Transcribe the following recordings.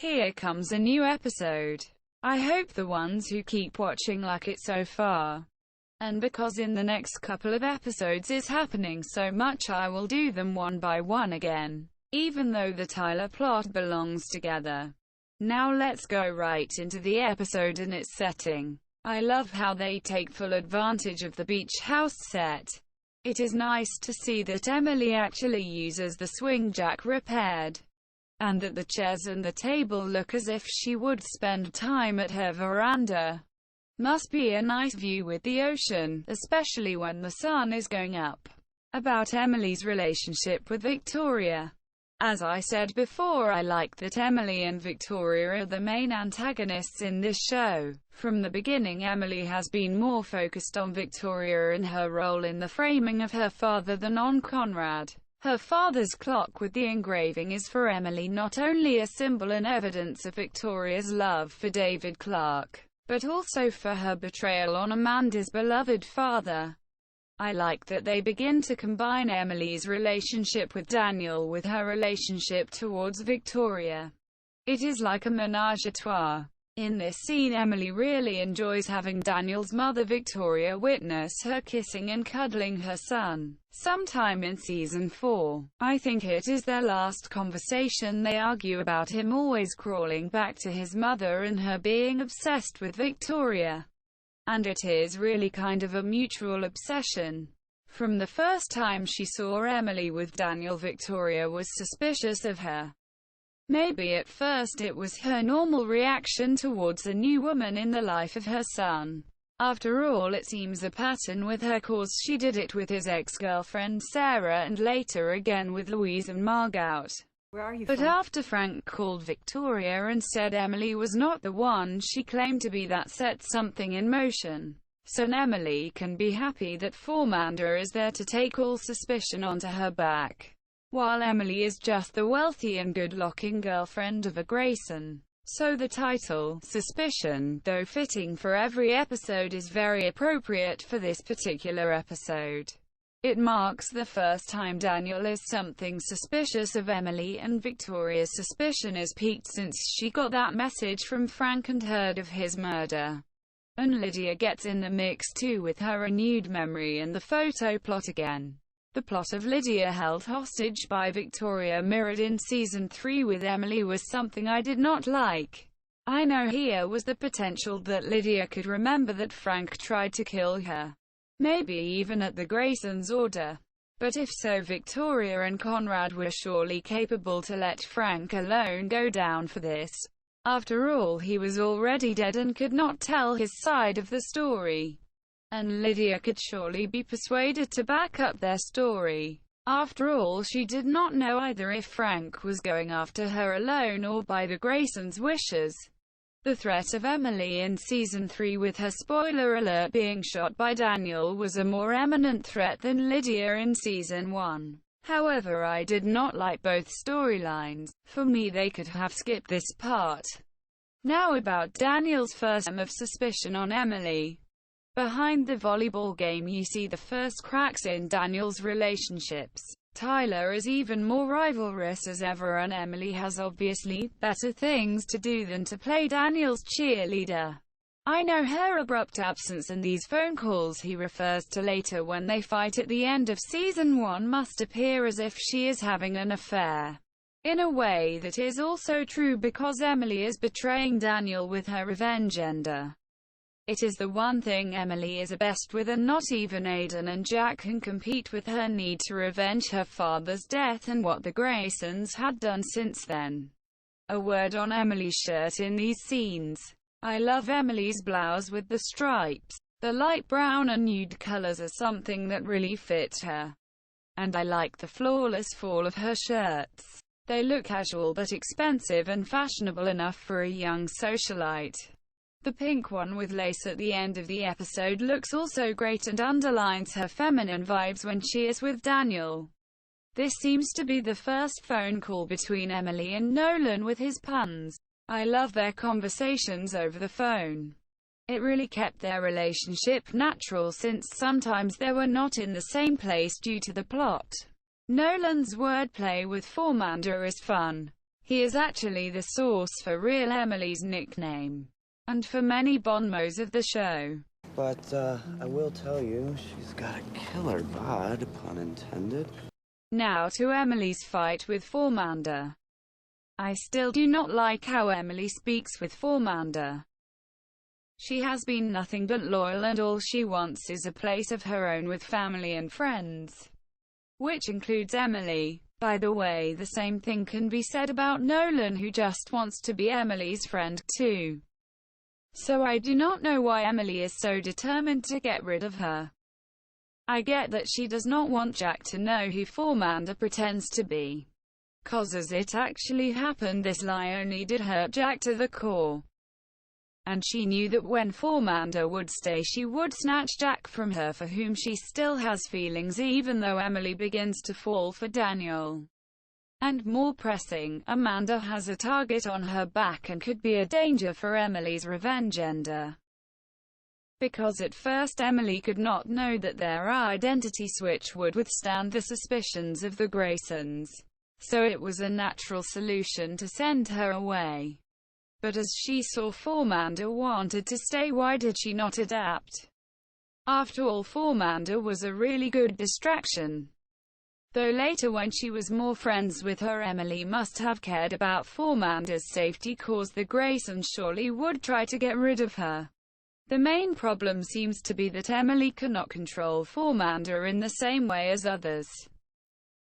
Here comes a new episode. I hope the ones who keep watching like it so far. And because in the next couple of episodes is happening so much, I will do them one by one again, even though the Tyler plot belongs together. Now let's go right into the episode and its setting. I love how they take full advantage of the beach house set. It is nice to see that Emily actually uses the swing jack repaired, and that the chairs and the table look as if she would spend time at her veranda. Must be a nice view with the ocean, especially when the sun is going up. About Emily's relationship with Victoria. As I said before, I like that Emily and Victoria are the main antagonists in this show. From the beginning, Emily has been more focused on Victoria and her role in the framing of her father than on Conrad. Her father's clock with the engraving is for Emily not only a symbol and evidence of Victoria's love for David Clarke, but also for her betrayal on Amanda's beloved father. I like that they begin to combine Emily's relationship with Daniel with her relationship towards Victoria. It is like a ménage à trois. In this scene, Emily really enjoys having Daniel's mother Victoria witness her kissing and cuddling her son. Sometime in season 4, I think it is their last conversation, they argue about him always crawling back to his mother and her being obsessed with Victoria. And it is really kind of a mutual obsession. From the first time she saw Emily with Daniel, Victoria was suspicious of her. Maybe at first it was her normal reaction towards a new woman in the life of her son. After all, it seems a pattern with her, cause she did it with his ex-girlfriend Sarah and later again with Louise and Margot. Where are you But from? after Frank called Victoria and said Emily was not the one she claimed to be, that set something in motion. So Emily can be happy that Fauxmanda is there to take all suspicion onto her back, while Emily is just the wealthy and good-looking girlfriend of a Grayson. So the title, Suspicion, though fitting for every episode, is very appropriate for this particular episode. It marks the first time Daniel is something suspicious of Emily, and Victoria's suspicion is piqued since she got that message from Frank and heard of his murder. And Lydia gets in the mix too with her renewed memory and the photo plot again. The plot of Lydia held hostage by Victoria mirrored in season 3 with Emily was something I did not like. I know here was the potential that Lydia could remember that Frank tried to kill her. Maybe even at the Graysons' order. But if so, Victoria and Conrad were surely capable to let Frank alone go down for this. After all, he was already dead and could not tell his side of the story. And Lydia could surely be persuaded to back up their story. After all, she did not know either if Frank was going after her alone or by the Graysons' wishes. The threat of Emily in season 3 with her spoiler alert being shot by Daniel was a more imminent threat than Lydia in season 1. However, I did not like both storylines. For me, they could have skipped this part. Now about Daniel's first of suspicion on Emily. Behind the volleyball game you see the first cracks in Daniel's relationships. Tyler is even more rivalrous as ever, and Emily has obviously better things to do than to play Daniel's cheerleader. I know her abrupt absence and these phone calls he refers to later when they fight at the end of season 1 must appear as if she is having an affair. In a way that is also true because Emily is betraying Daniel with her revenge agenda. It is the one thing Emily is best with, and not even Aidan and Jack can compete with her need to revenge her father's death and what the Graysons had done since then. A word on Emily's shirt in these scenes. I love Emily's blouse with the stripes. The light brown and nude colors are something that really fit her. And I like the flawless fall of her shirts. They look casual but expensive and fashionable enough for a young socialite. The pink one with lace at the end of the episode looks also great and underlines her feminine vibes when she is with Daniel. This seems to be the first phone call between Emily and Nolan with his puns. I love their conversations over the phone. It really kept their relationship natural since sometimes they were not in the same place due to the plot. Nolan's wordplay with Fauxmanda is fun. He is actually the source for real Emily's nickname, and for many bon mots of the show. But, I will tell you, she's got a killer bod, pun intended. Now to Emily's fight with Fauxmanda. I still do not like how Emily speaks with Fauxmanda. She has been nothing but loyal, and all she wants is a place of her own with family and friends, which includes Emily. By the way, the same thing can be said about Nolan, who just wants to be Emily's friend too. So I do not know why Emily is so determined to get rid of her. I get that she does not want Jack to know who Fauxmanda pretends to be, cause as it actually happened, this lie only did hurt Jack to the core. And she knew that when Fauxmanda would stay, she would snatch Jack from her, for whom she still has feelings, even though Emily begins to fall for Daniel. And more pressing, Amanda has a target on her back and could be a danger for Emily's revenge agenda. Because at first Emily could not know that their identity switch would withstand the suspicions of the Graysons, so it was a natural solution to send her away. But as she saw Fauxmanda wanted to stay, why did she not adapt? After all, Fauxmanda was a really good distraction. Though later, when she was more friends with her, Emily must have cared about Fauxmanda's safety, cause the Graysons surely would try to get rid of her. The main problem seems to be that Emily cannot control Fauxmanda in the same way as others.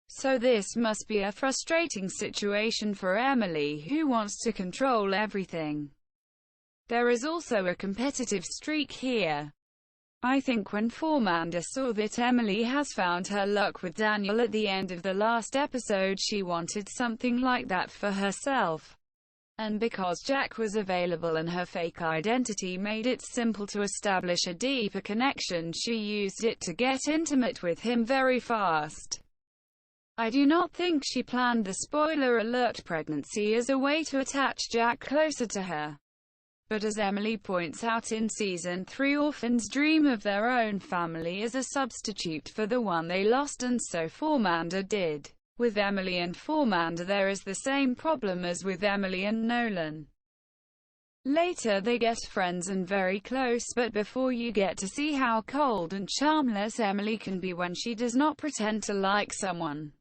So this must be a frustrating situation for Emily, who wants to control everything. There is also a competitive streak here. I think when Fauxmanda saw that Emily has found her luck with Daniel at the end of the last episode, she wanted something like that for herself. And because Jack was available and her fake identity made it simple to establish a deeper connection, she used it to get intimate with him very fast. I do not think she planned the spoiler alert pregnancy as a way to attach Jack closer to her. But as Emily points out in Season 3, orphans dream of their own family as a substitute for the one they lost, and so Fauxmanda did. With Emily and Fauxmanda there is the same problem as with Emily and Nolan. Later they get friends and very close, but before you get to see how cold and charmless Emily can be when she does not pretend to like someone.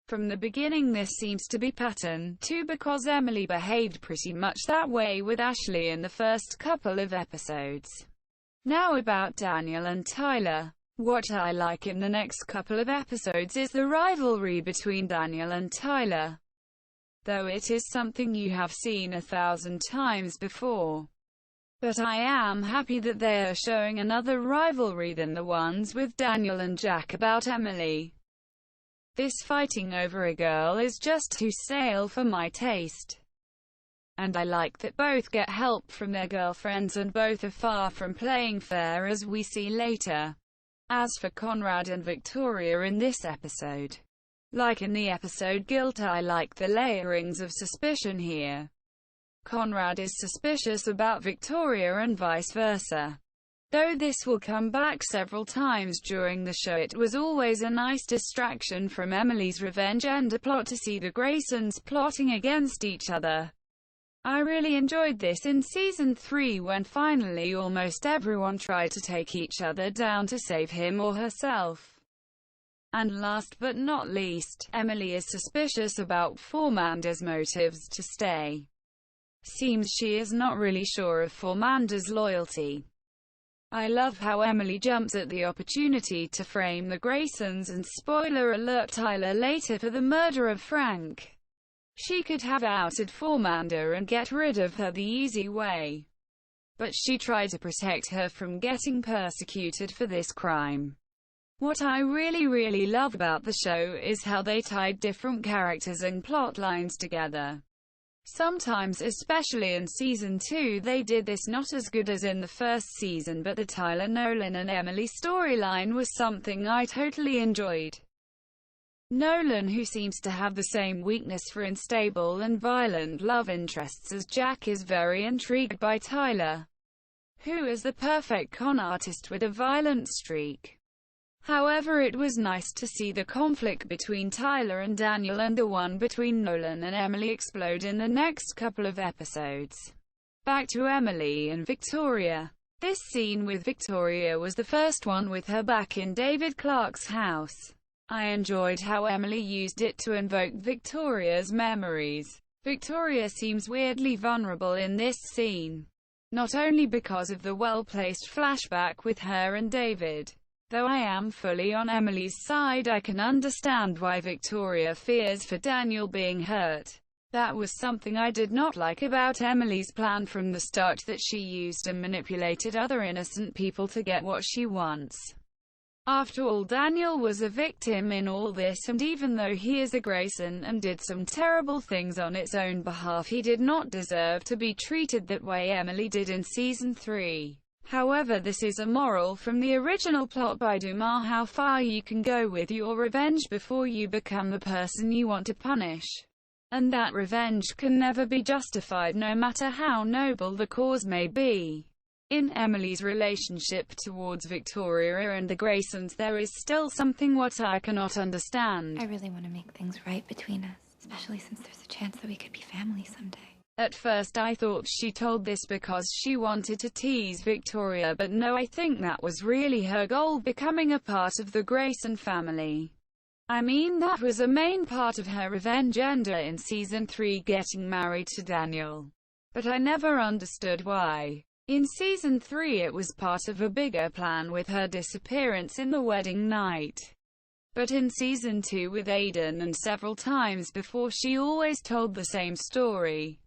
From the beginning this seems to be pattern, too, because Emily behaved pretty much that way with Ashley in the first couple of episodes. Now about Daniel and Tyler. What I like in the next couple of episodes is the rivalry between Daniel and Tyler, though it is something you have seen 1,000 times before. But I am happy that they are showing another rivalry than the ones with Daniel and Jack about Emily. This fighting over a girl is just too stale for my taste. And I like that both get help from their girlfriends and both are far from playing fair, as we see later. As for Conrad and Victoria in this episode, like in the episode Guilt, I like the layerings of suspicion here. Conrad is suspicious about Victoria and vice versa. Though this will come back several times during the show, it was always a nice distraction from Emily's revenge and a plot to see the Graysons plotting against each other. I really enjoyed this in Season 3 when finally almost everyone tried to take each other down to save him or herself. And last but not least, Emily is suspicious about Fauxmanda's motives to stay. Seems she is not really sure of Fauxmanda's loyalty. I love how Emily jumps at the opportunity to frame the Graysons and, spoiler alert, Tyler later for the murder of Frank. She could have outed Fauxmanda and get rid of her the easy way. But she tried to protect her from getting persecuted for this crime. What I really love about the show is how they tied different characters and plot lines together. Sometimes, especially in Season 2, they did this not as good as in the first season, but the Tyler, Nolan and Emily storyline was something I totally enjoyed. Nolan, who seems to have the same weakness for unstable and violent love interests as Jack, is very intrigued by Tyler, who is the perfect con artist with a violent streak. However, it was nice to see the conflict between Tyler and Daniel and the one between Nolan and Emily explode in the next couple of episodes. Back to Emily and Victoria. This scene with Victoria was the first one with her back in David Clarke's house. I enjoyed how Emily used it to invoke Victoria's memories. Victoria seems weirdly vulnerable in this scene, not only because of the well-placed flashback with her and David. Though I am fully on Emily's side, I can understand why Victoria fears for Daniel being hurt. That was something I did not like about Emily's plan from the start, that she used and manipulated other innocent people to get what she wants. After all, Daniel was a victim in all this, and even though he is a Grayson and did some terrible things on its own behalf, he did not deserve to be treated that way Emily did in Season 3. However, this is a moral from the original plot by Dumas: how far you can go with your revenge before you become the person you want to punish. And that revenge can never be justified, no matter how noble the cause may be. In Emily's relationship towards Victoria and the Graysons, there is still something what I cannot understand. I really want to make things right between us, especially since there's a chance that we could be family someday. At first I thought she told this because she wanted to tease Victoria, but no, I think that was really her goal, becoming a part of the Grayson family. I mean, that was a main part of her revenge agenda in Season 3, getting married to Daniel. But I never understood why. In Season 3 it was part of a bigger plan with her disappearance in the wedding night. But in Season 2 with Aidan and several times before, she always told the same story.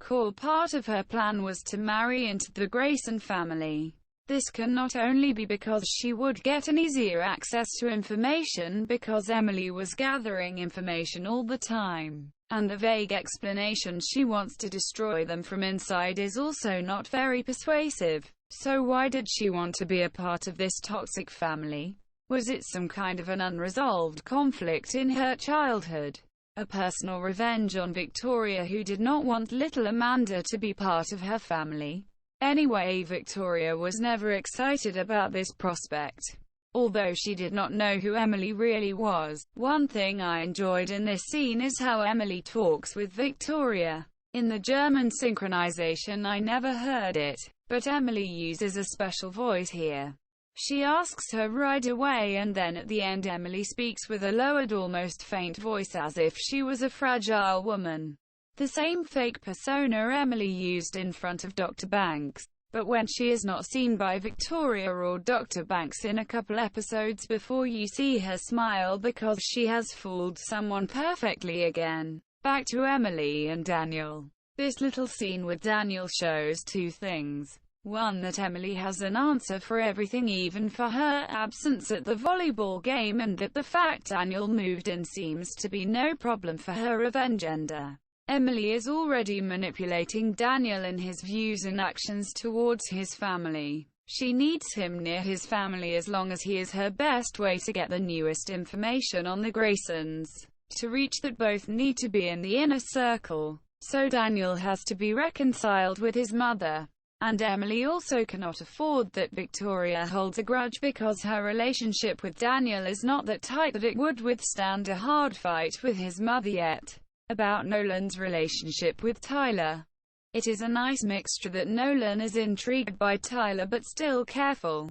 Core part of her plan was to marry into the Grayson family. This can not only be because she would get an easier access to information because Emily was gathering information all the time, and the vague explanation she wants to destroy them from inside is also not very persuasive. So why did she want to be a part of this toxic family? Was it some kind of an unresolved conflict in her childhood? A personal revenge on Victoria, who did not want little Amanda to be part of her family? Anyway, Victoria was never excited about this prospect. Although she did not know who Emily really was. One thing I enjoyed in this scene is how Emily talks with Victoria. In the German synchronization I never heard it, but Emily uses a special voice here. She asks her right away, and then at the end Emily speaks with a lowered, almost faint voice as if she was a fragile woman. The same fake persona Emily used in front of Dr. Banks. But when she is not seen by Victoria or Dr. Banks in a couple episodes before, you see her smile because she has fooled someone perfectly again. Back to Emily and Daniel. This little scene with Daniel shows two things. One, that Emily has an answer for everything, even for her absence at the volleyball game, and that the fact Daniel moved in seems to be no problem for her revenge agenda. Emily is already manipulating Daniel in his views and actions towards his family. She needs him near his family as long as he is her best way to get the newest information on the Graysons. To reach that, both need to be in the inner circle. So Daniel has to be reconciled with his mother. And Emily also cannot afford that Victoria holds a grudge, because her relationship with Daniel is not that tight that it would withstand a hard fight with his mother yet. About Nolan's relationship with Tyler. It is a nice mixture that Nolan is intrigued by Tyler but still careful.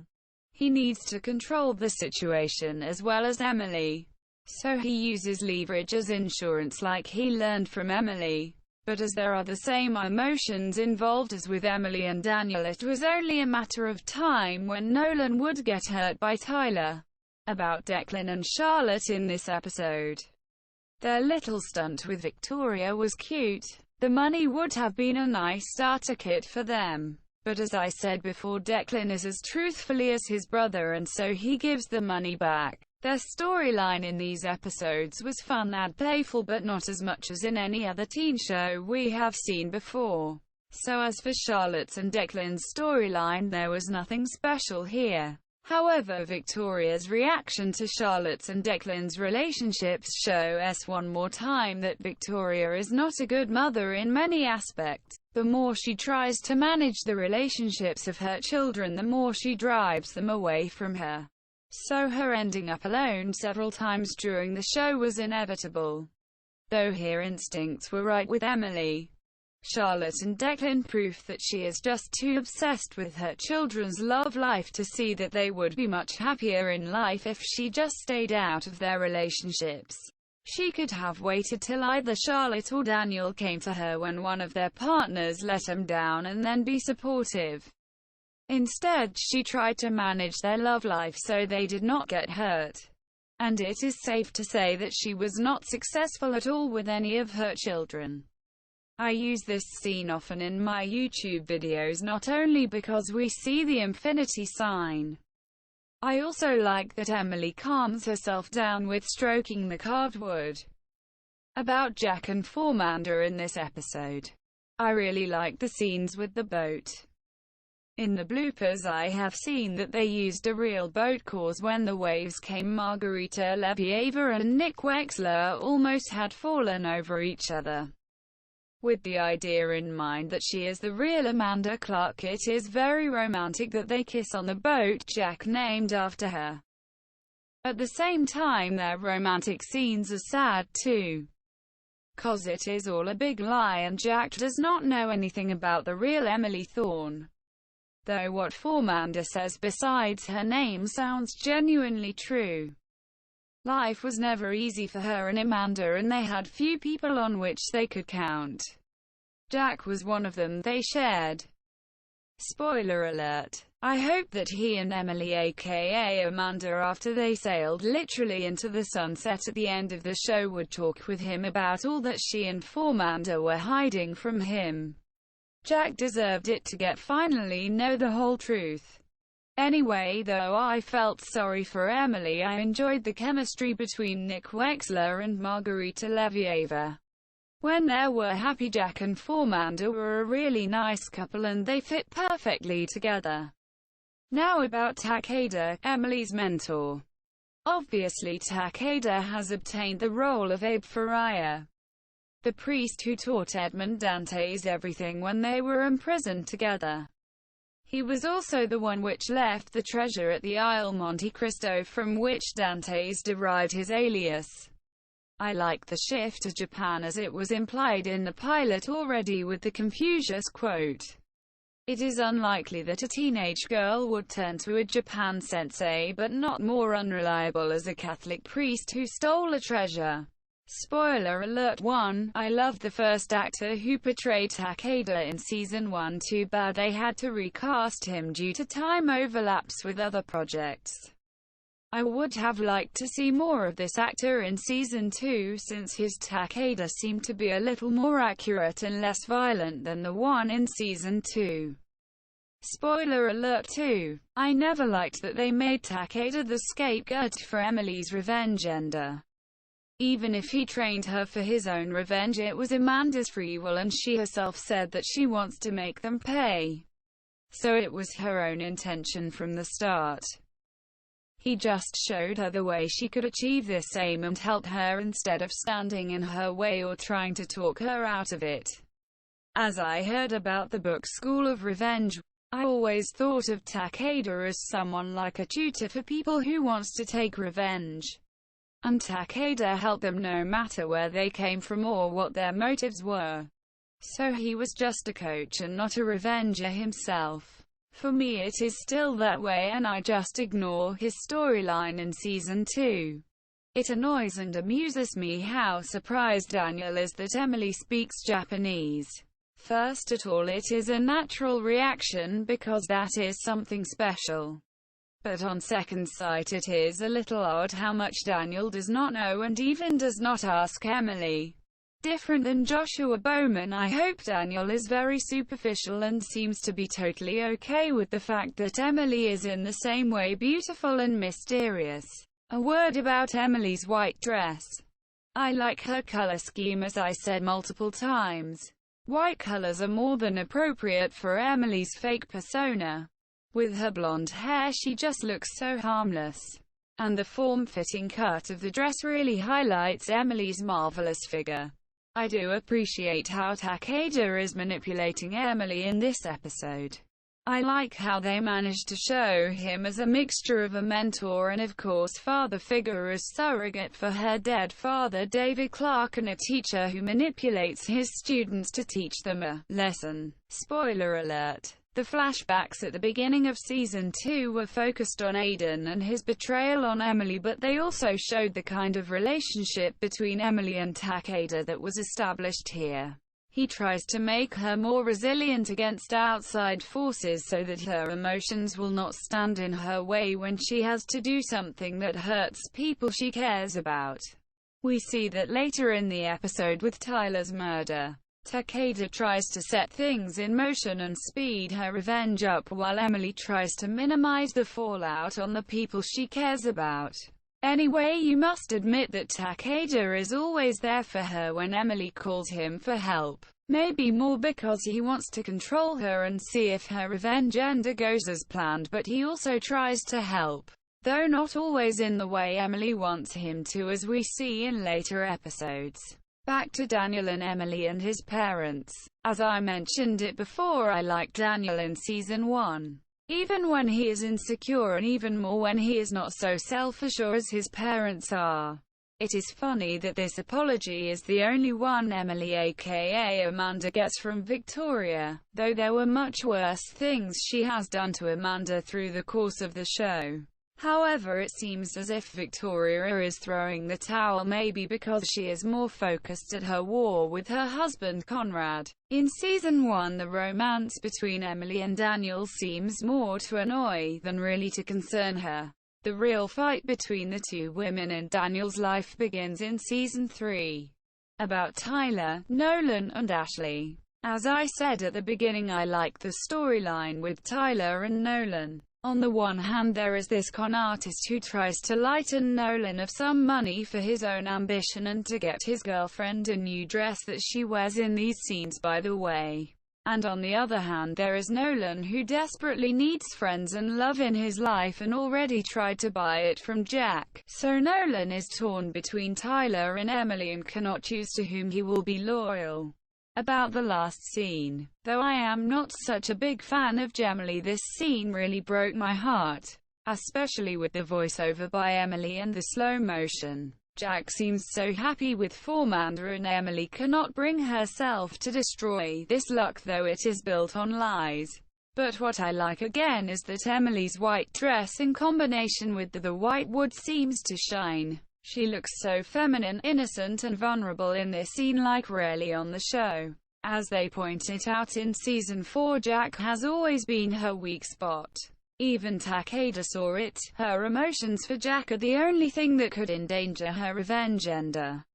He needs to control the situation as well as Emily. So he uses leverage as insurance, like he learned from Emily. But as there are the same emotions involved as with Emily and Daniel, it was only a matter of time when Nolan would get hurt by Tyler. About Declan and Charlotte in this episode. Their little stunt with Victoria was cute. The money would have been a nice starter kit for them. But as I said before, Declan is as truthfully as his brother, and so he gives the money back. Their storyline in these episodes was fun and playful, but not as much as in any other teen show we have seen before. So as for Charlotte's and Declan's storyline, there was nothing special here. However, Victoria's reaction to Charlotte's and Declan's relationships show us one more time that Victoria is not a good mother in many aspects. The more she tries to manage the relationships of her children, the more she drives them away from her. so her ending up alone several times during the show was inevitable. Though her instincts were right with Emily, Charlotte and Declan, proof that she is just too obsessed with her children's love life to see that they would be much happier in life if she just stayed out of their relationships. She could have waited till either Charlotte or Daniel came to her when one of their partners let them down and then be supportive. Instead, she tried to manage their love life so they did not get hurt. And it is safe to say that she was not successful at all with any of her children. I use this scene often in my YouTube videos not only because we see the infinity sign. I also like that Emily calms herself down with stroking the carved wood. About Jack and Fauxmanda in this episode. I really like the scenes with the boat. In the bloopers I have seen that they used a real boat cause when the waves came. Margarita Levieva and Nick Wexler almost had fallen over each other. With the idea in mind that she is the real Amanda Clarke, it is very romantic that they kiss on the boat Jack named after her. At the same time, their romantic scenes are sad too. 'Cause it is all a big lie and Jack does not know anything about the real Emily Thorne. Though what Fauxmanda says besides her name sounds genuinely true. Life was never easy for her and Amanda, and they had few people on which they could count. Jack was one of them they shared. Spoiler alert. I hope that he and Emily aka Amanda, after they sailed literally into the sunset at the end of the show, would talk with him about all that she and Fauxmanda were hiding from him. Jack deserved it to get finally know the whole truth. Anyway, though I felt sorry for Emily, I enjoyed the chemistry between Nick Wexler and Margarita Levieva. When there were happy, Jack and Fauxmanda were a really nice couple and they fit perfectly together. Now about Takeda, Emily's mentor. Obviously Takeda has obtained the role of Abe Faria, the priest who taught Edmond Dantes everything when they were imprisoned together. He was also the one which left the treasure at the Isle Monte Cristo, from which Dantes derived his alias. I like the shift to Japan as it was implied in the pilot already with the Confucius quote. It is unlikely that a teenage girl would turn to a Japan sensei, but not more unreliable as a Catholic priest who stole a treasure. Spoiler alert 1. I loved the first actor who portrayed Takeda in Season 1. Too bad they had to recast him due to time overlaps with other projects. I would have liked to see more of this actor in Season 2, since his Takeda seemed to be a little more accurate and less violent than the one in Season 2. Spoiler alert 2. I never liked that they made Takeda the scapegoat for Emily's revenge ender. Even if he trained her for his own revenge, it was Amanda's free will, and she herself said that she wants to make them pay. So it was her own intention from the start. He just showed her the way she could achieve this aim and help her instead of standing in her way or trying to talk her out of it. As I heard about the book School of Revenge, I always thought of Takeda as someone like a tutor for people who wants to take revenge. And Takeda helped them no matter where they came from or what their motives were. So he was just a coach and not a revenger himself. For me it is still that way, and I just ignore his storyline in Season 2. It annoys and amuses me how surprised Daniel is that Emily speaks Japanese. First at all, it is a natural reaction because that is something special. But on second sight it is a little odd how much Daniel does not know and even does not ask Emily. Different than Joshua Bowman, I hope Daniel is very superficial and seems to be totally okay with the fact that Emily is in the same way beautiful and mysterious. A word about Emily's white dress. I like her color scheme, as I said multiple times. White colors are more than appropriate for Emily's fake persona. With her blonde hair she just looks so harmless. And the form-fitting cut of the dress really highlights Emily's marvelous figure. I do appreciate how Takeda is manipulating Emily in this episode. I like how they managed to show him as a mixture of a mentor and of course father figure as surrogate for her dead father David Clarke and a teacher who manipulates his students to teach them a lesson. Spoiler alert. The flashbacks at the beginning of Season 2 were focused on Aidan and his betrayal on Emily, but they also showed the kind of relationship between Emily and Takeda that was established here. He tries to make her more resilient against outside forces so that her emotions will not stand in her way when she has to do something that hurts people she cares about. We see that later in the episode with Tyler's murder. Takeda tries to set things in motion and speed her revenge up while Emily tries to minimize the fallout on the people she cares about. Anyway, you must admit that Takeda is always there for her when Emily calls him for help. Maybe more because he wants to control her and see if her revenge agenda goes as planned, but he also tries to help, though not always in the way Emily wants him to, as we see in later episodes. Back to Daniel and Emily and his parents. As I mentioned it before, I like Daniel in Season 1. Even when he is insecure and even more when he is not so self-assured as his parents are. It is funny that this apology is the only one Emily aka Amanda gets from Victoria, though there were much worse things she has done to Amanda through the course of the show. However, it seems as if Victoria is throwing the towel, maybe because she is more focused at her war with her husband Conrad. In Season 1, the romance between Emily and Daniel seems more to annoy than really to concern her. The real fight between the two women in Daniel's life begins in Season 3. About Tyler, Nolan and Ashley. As I said at the beginning, I like the storyline with Tyler and Nolan. On the one hand, there is this con artist who tries to lighten Nolan of some money for his own ambition and to get his girlfriend a new dress that she wears in these scenes, by the way. And on the other hand, there is Nolan who desperately needs friends and love in his life and already tried to buy it from Jack. So Nolan is torn between Tyler and Emily and cannot choose to whom he will be loyal. About the last scene. Though I am not such a big fan of Gemily, this scene really broke my heart. Especially with the voiceover by Emily and the slow motion. Jack seems so happy with Fauxmanda and Emily cannot bring herself to destroy this luck, though it is built on lies. But what I like again is that Emily's white dress in combination with the white wood seems to shine. She looks so feminine, innocent and vulnerable in this scene like rarely on the show. As they pointed out in Season 4, Jack has always been her weak spot. Even Takeda saw it. Her emotions for Jack are the only thing that could endanger her revenge agenda.